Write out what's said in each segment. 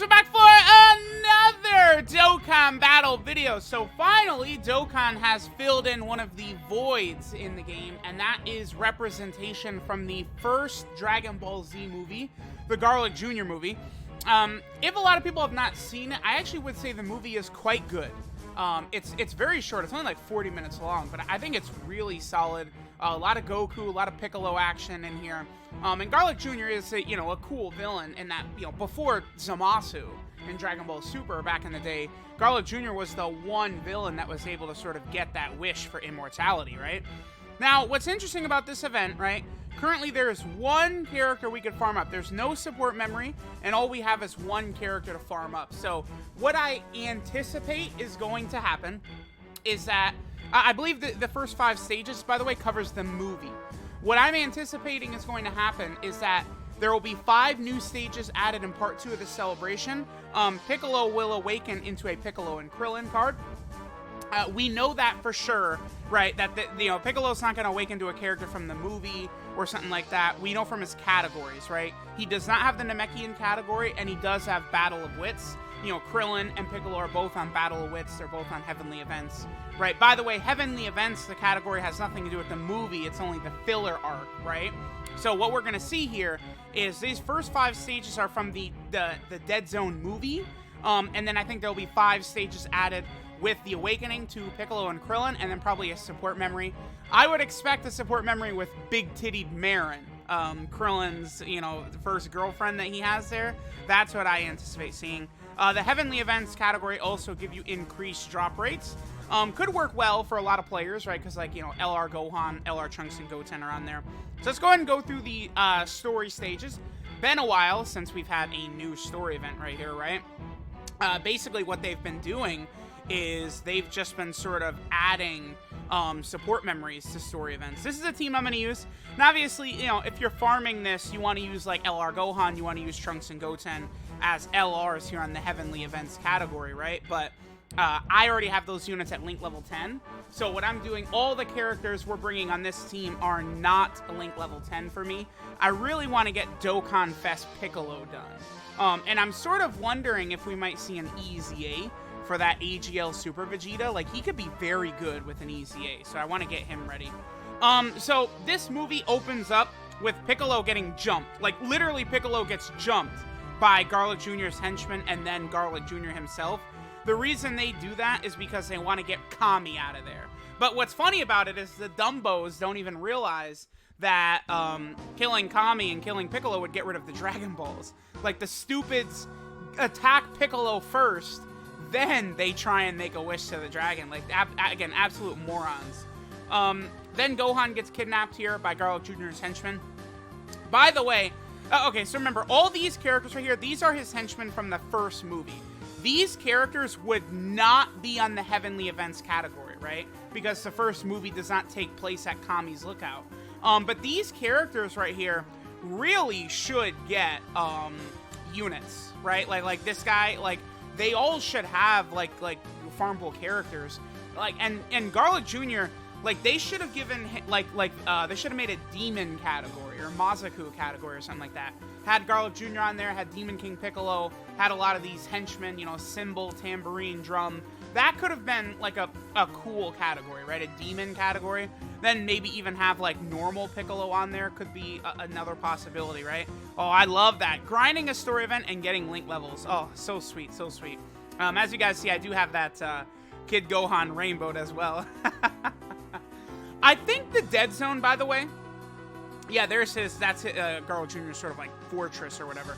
guys, we're back for another Dokkan battle video. So finally, Dokkan has filled in one of the voids in the game, and that is representation from the first Dragon Ball Z movie, the Garlic Jr. movie. If a lot of people have not seen it, I actually would say the movie is quite good. It's very short. It's only like 40 minutes long, but I think it's really solid. A lot of Goku, a lot of Piccolo action in here. And Garlic Jr. is a cool villain in that, before Zamasu in Dragon Ball Super back in the day, Garlic Jr. was the one villain that was able to sort of get that wish for immortality, right? Now, what's interesting about this event, right? Currently, there is one character we could farm up. There's no support memory, and all we have is one character to farm up. So, what I anticipate is going to happen is that, I believe the first 5 stages, by the way, covers the movie. What I'm anticipating is going to happen is that there will be 5 new stages added in part 2 of the celebration. Piccolo will awaken into a Piccolo and Krillin card. We know that for sure, right? That Piccolo's not going to awaken to a character from the movie or something like that. We know from his categories, right? He does not have the Namekian category, and he does have Battle of Wits. Krillin and Piccolo are both on Battle of Wits. They're both on Heavenly Events, right? By the way, Heavenly Events, the category has nothing to do with the movie. It's only the filler arc, right? So what we're going to see here is these first 5 stages are from the Dead Zone movie. And then I think there'll be 5 stages added with the awakening to Piccolo and Krillin, and then probably a support memory. I would expect a support memory with big-tittied Marin, Krillin's, the first girlfriend that he has there. That's what I anticipate seeing. The Heavenly Events category also give you increased drop rates. Could work well for a lot of players, right? Because, LR Gohan, LR Trunks, and Goten are on there. So let's go ahead and go through the story stages. Been a while since we've had a new story event right here, right? Basically, what they've been doing is they've just been sort of adding support memories to story events. This is a team I'm going to use. And obviously, if you're farming this, you want to use LR Gohan, you want to use Trunks and Goten as LRs here on the Heavenly Events category, right? But I already have those units at link level 10. So what I'm doing, all the characters we're bringing on this team are not a link level 10 for me. I really want to get Dokkan Fest Piccolo done. And I'm sort of wondering if we might see an EZA for that AGL Super Vegeta. He could be very good with an EZA, so I want to get him ready. So this movie opens up with Piccolo getting jumped. Literally Piccolo gets jumped by Garlic Jr.'s henchman and then Garlic Jr. himself. The reason they do that is because they want to get Kami out of there. But what's funny about it is the Dumbos don't even realize that killing Kami and killing Piccolo would get rid of the Dragon Balls. The stupids attack Piccolo first, then they try and make a wish to the dragon. Again, absolute morons. Then Gohan gets kidnapped here by Garlic Jr.'s henchmen. By the way, okay, so remember, all these characters right here, these are his henchmen from the first movie. These characters would not be on the Heavenly Events category, right? Because the first movie does not take place at Kami's Lookout. But these characters right here really should get units, right? Like this guy, they all should have farmable characters. And Garlic Jr., they should have given they should have made a demon category or Mazaku category or something like that. Had Garlic Jr. on there, had Demon King Piccolo, had a lot of these henchmen, cymbal, tambourine, drum. That could have been a cool category, right? A demon category. Then maybe even have normal Piccolo on there could be another possibility, right? Oh, I love that. Grinding a story event and getting link levels. Oh, so sweet, so sweet. As you guys see, I do have that Kid Gohan rainbowed as well. I think the Dead Zone, by the way, yeah, that's Garlic Jr.'s sort of fortress or whatever.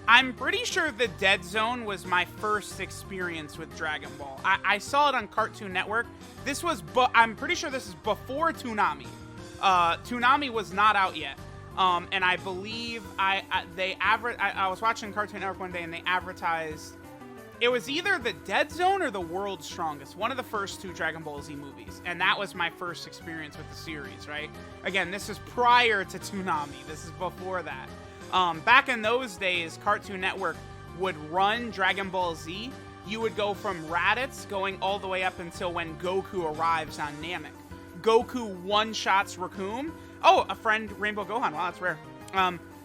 I'm pretty sure the Dead Zone was my first experience with Dragon Ball. I saw it on Cartoon Network. I'm pretty sure this is before Toonami. Toonami was not out yet. And I believe I was watching Cartoon Network one day and they advertised, it was either the Dead Zone or the World's Strongest, one of the first 2 Dragon Ball Z movies. And that was my first experience with the series, right? Again, this is prior to Toonami. This is before that. Back in those days, Cartoon Network would run Dragon Ball Z. You would go from Raditz going all the way up until when Goku arrives on Namek. Goku one-shots Raccoon. Oh, a friend, Rainbow Gohan. Wow, that's rare.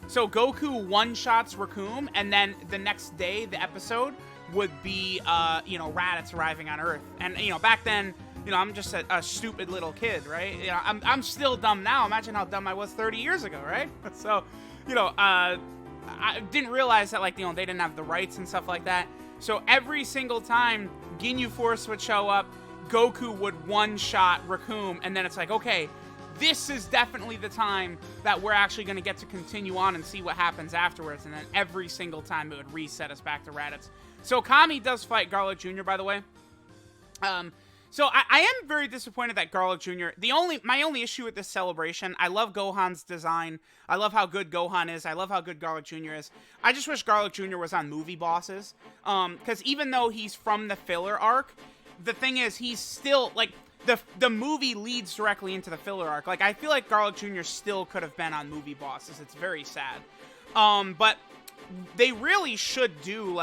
So Goku one-shots Raccoon, and then the next day, the episode would be, Raditz arriving on Earth. And, back then, I'm just a stupid little kid, right? I'm still dumb now. Imagine how dumb I was 30 years ago, right? So, I didn't realize that, they didn't have the rights and stuff like that. So every single time Ginyu Force would show up, Goku would one-shot Raccoon, and then it's like, okay, this is definitely the time that we're actually going to get to continue on and see what happens afterwards. And then every single time it would reset us back to Raditz. So Kami does fight Garlic Jr., by the way. So I am very disappointed that Garlic Jr. My only issue with this celebration, I love Gohan's design. I love how good Gohan is. I love how good Garlic Jr. is. I just wish Garlic Jr. was on movie bosses. Because even though he's from the filler arc, the thing is, he's still, the movie leads directly into the filler arc. I feel like Garlic Jr. still could have been on movie bosses. It's very sad. But they really should do,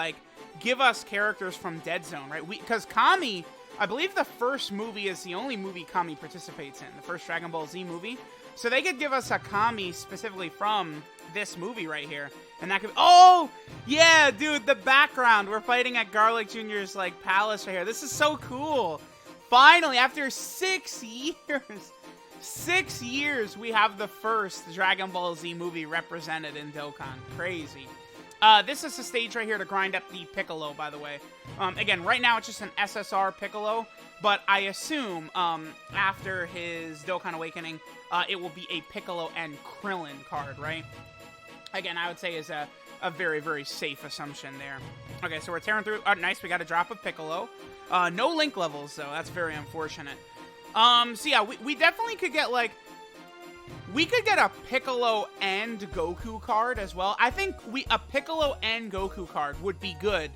give us characters from Dead Zone, right? Because Kami, I believe the first movie is the only movie Kami participates in, the first Dragon Ball Z movie. So they could give us a Kami specifically from this movie right here. And that could be, oh, yeah, dude, the background. We're fighting at Garlic Jr.'s, palace right here. This is so cool. Finally, after 6 years, we have the first Dragon Ball Z movie represented in Dokkan. Crazy. This is the stage right here to grind up the Piccolo, by the way. Again, right now it's just an SSR Piccolo, but I assume after his Dokkan Awakening, it will be a Piccolo and Krillin card, right? Again, I would say is a very, very safe assumption there. Okay, so we're tearing through. Oh, nice, we got a drop of Piccolo. No Link levels, though. That's very unfortunate. So yeah, we definitely could get, we could get a Piccolo and Goku card as well. I think a Piccolo and Goku card would be good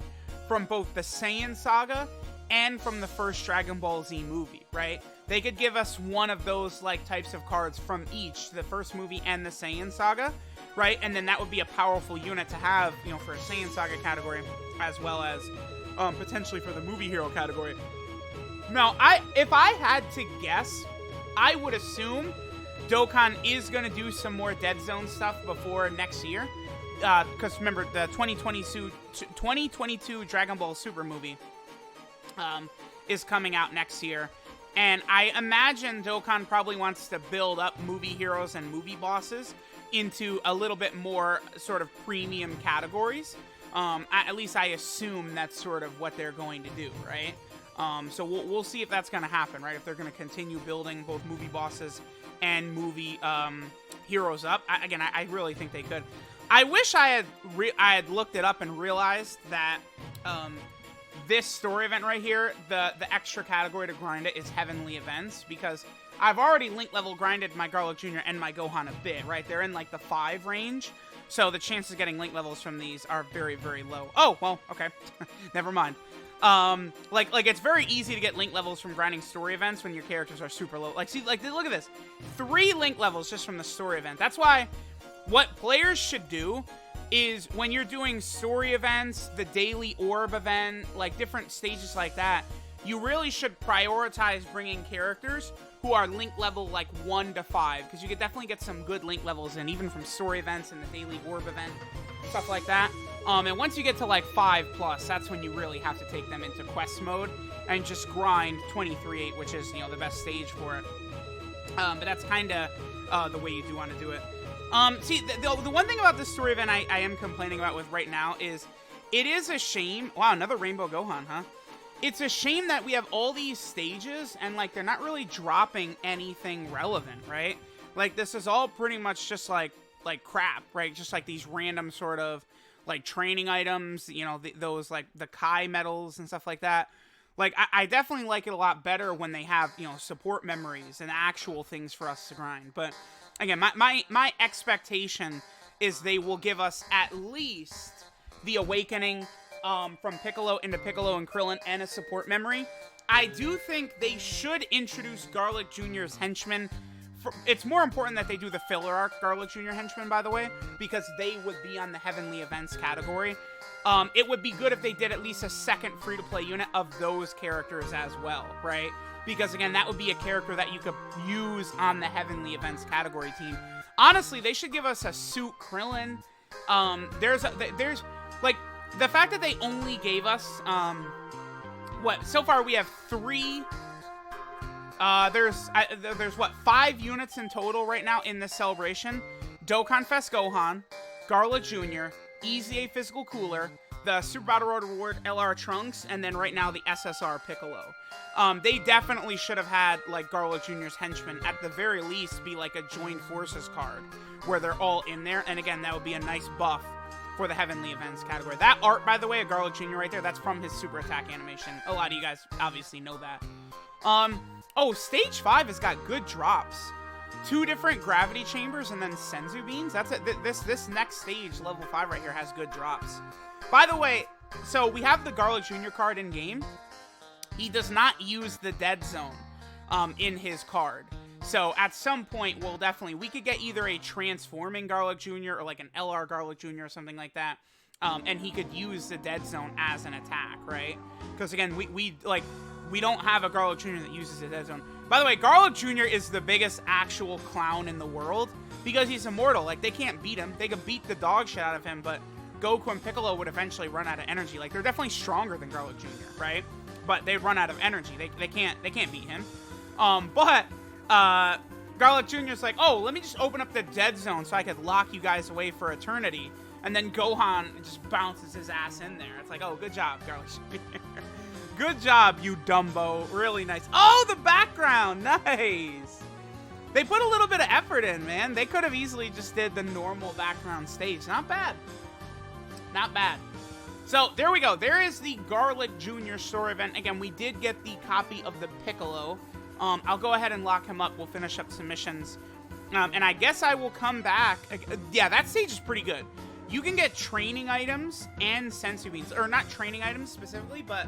from both the Saiyan Saga and from the first Dragon Ball Z movie, right? They could give us one of those, types of cards from each, the first movie and the Saiyan Saga, right? And then that would be a powerful unit to have, for a Saiyan Saga category, as well as potentially for the movie hero category. Now, if I had to guess, I would assume Dokkan is going to do some more Dead Zone stuff before next year. Because remember, the 2022 Dragon Ball Super movie is coming out next year. And I imagine Dokkan probably wants to build up movie heroes and movie bosses into a little bit more sort of premium categories. At least I assume that's sort of what they're going to do, right? So we'll see if that's going to happen, right? If they're going to continue building both movie bosses and movie heroes up. I really think they could. I wish I had looked it up and realized that this story event right here, the extra category to grind it is Heavenly Events, because I've already link level grinded my Garlic Jr. and my Gohan a bit, right? They're in the 5 range, so the chances of getting link levels from these are very, very low. Oh, well, okay. Never mind. It's very easy to get link levels from grinding story events when your characters are super low. See, look at this. 3 link levels just from the story event. That's why what players should do is when you're doing story events, the daily orb event, different stages like that, you really should prioritize bringing characters who are link level 1 to 5, because you could definitely get some good link levels in, even from story events and the daily orb event, stuff like that. And once you get to 5+, that's when you really have to take them into quest mode and just grind 23-8, which is, the best stage for it. But that's kind of the way you do want to do it. See, the one thing about this story event I am complaining about with right now is it is a shame. Wow, another Rainbow Gohan, huh? It's a shame that we have all these stages and, they're not really dropping anything relevant, right? This is all pretty much just, crap, right? Just, these random sort of, training items, those, the Kai medals and stuff like that. I definitely like it a lot better when they have, support memories and actual things for us to grind. But, again, my expectation is they will give us at least the Awakening from Piccolo into Piccolo and Krillin and a support memory. I do think they should introduce Garlic Jr.'s henchmen. It's more important that they do the filler arc Garlic Jr. henchmen, by the way, because they would be on the Heavenly Events category. It would be good if they did at least a second free-to-play unit of those characters as well, right? Because, again, that would be a character that you could use on the Heavenly Events category team. Honestly, they should give us a Suit Krillin There's like the fact that they only gave us what so far we have 3. There's what 5 units in total right now in this celebration. Dokkan Fest Gohan, Garlic Jr., Easy A Physical Cooler, the Super Battle Road Reward LR Trunks, and then right now the SSR Piccolo. They definitely should have had like Garlic Jr.'s henchmen at the very least be like a Joined Forces card where they're all in there, and again that would be a nice buff for the Heavenly Events category. That art, by the way, of Garlic Jr. right there, that's from his super attack animation. A lot of you guys obviously know that. Oh, Stage 5 has got good drops. 2 different gravity chambers and then Senzu beans. That's it. This next stage, level 5 right here, has good drops. By the way, so we have the Garlic Jr. card in game. He does not use the Dead Zone in his card. So at some point, we could get either a transforming Garlic Jr. or like an LR Garlic Jr. or something like that. And he could use the Dead Zone as an attack, right? Because again, we don't have a Garlic Jr. that uses the Dead Zone. By the way, Garlic Jr. is the biggest actual clown in the world because he's immortal. Like, they can't beat him. They could beat the dog shit out of him, but Goku and Piccolo would eventually run out of energy. Like, they're definitely stronger than Garlic Jr., right? But they run out of energy. They can't beat him. But Garlic Jr. is like, oh, let me just open up the Dead Zone so I could lock you guys away for eternity. And then Gohan just bounces his ass in there. It's like, oh, good job, Garlic Jr. Good job, you Dumbo. Really nice. Oh, the background. Nice. They put a little bit of effort in, man. They could have easily just did the normal background stage. Not bad. Not bad. So, there we go. There is the Garlic Jr. story event. Again, we did get the copy of the Piccolo. I'll go ahead and lock him up. We'll finish up submissions. And I guess I will come back. Yeah, that stage is pretty good. You can get training items and sensu beans. Or not training items specifically, but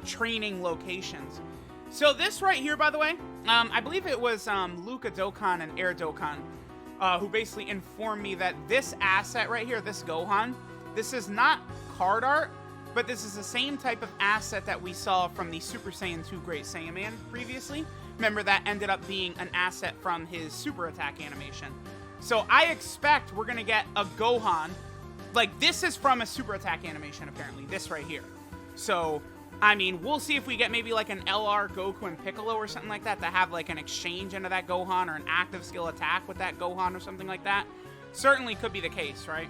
training locations. So this right here, by the way, I believe it was Luca Dokkan and Air Dokkan who basically informed me that this asset right here, this Gohan, this is not card art, but this is the same type of asset that we saw from the Super Saiyan 2 Great Saiyaman previously. Remember, that ended up being an asset from his super attack animation. So I expect we're going to get a Gohan. Like, this is from a super attack animation, apparently. This right here. So, I mean, we'll see if we get maybe like an LR Goku and Piccolo or something like that to have like an exchange into that Gohan or an active skill attack with that Gohan or something like that. Certainly could be the case, right?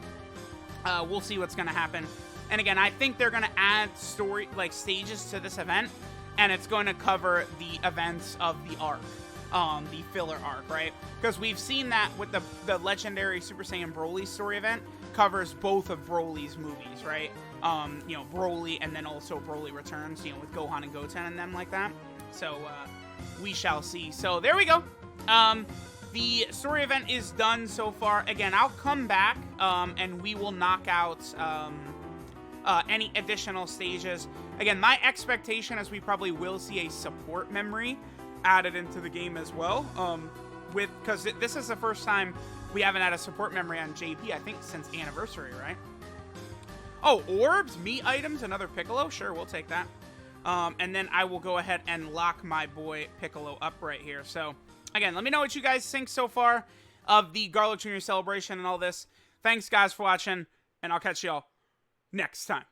We'll see what's going to happen. And again, I think they're going to add stages to this event, and it's going to cover the events of the arc. The filler arc, right? Because we've seen that with the legendary Super Saiyan Broly story event covers both of Broly's movies, right? You know, Broly and then also Broly Returns, you know, with Gohan and Goten and them like that. So, we shall see. So, there we go. The story event is done so far. Again, I'll come back, and we will knock out, any additional stages. Again, my expectation is we probably will see a support memory added into the game as well, because this is the first time we haven't had a support memory on JP, I think, since Anniversary, right? Oh, orbs, meat items, another Piccolo? Sure, we'll take that. And then I will go ahead and lock my boy Piccolo up right here. So, again, let me know what you guys think so far of the Garlic Jr. celebration and all this. Thanks, guys, for watching, and I'll catch y'all next time.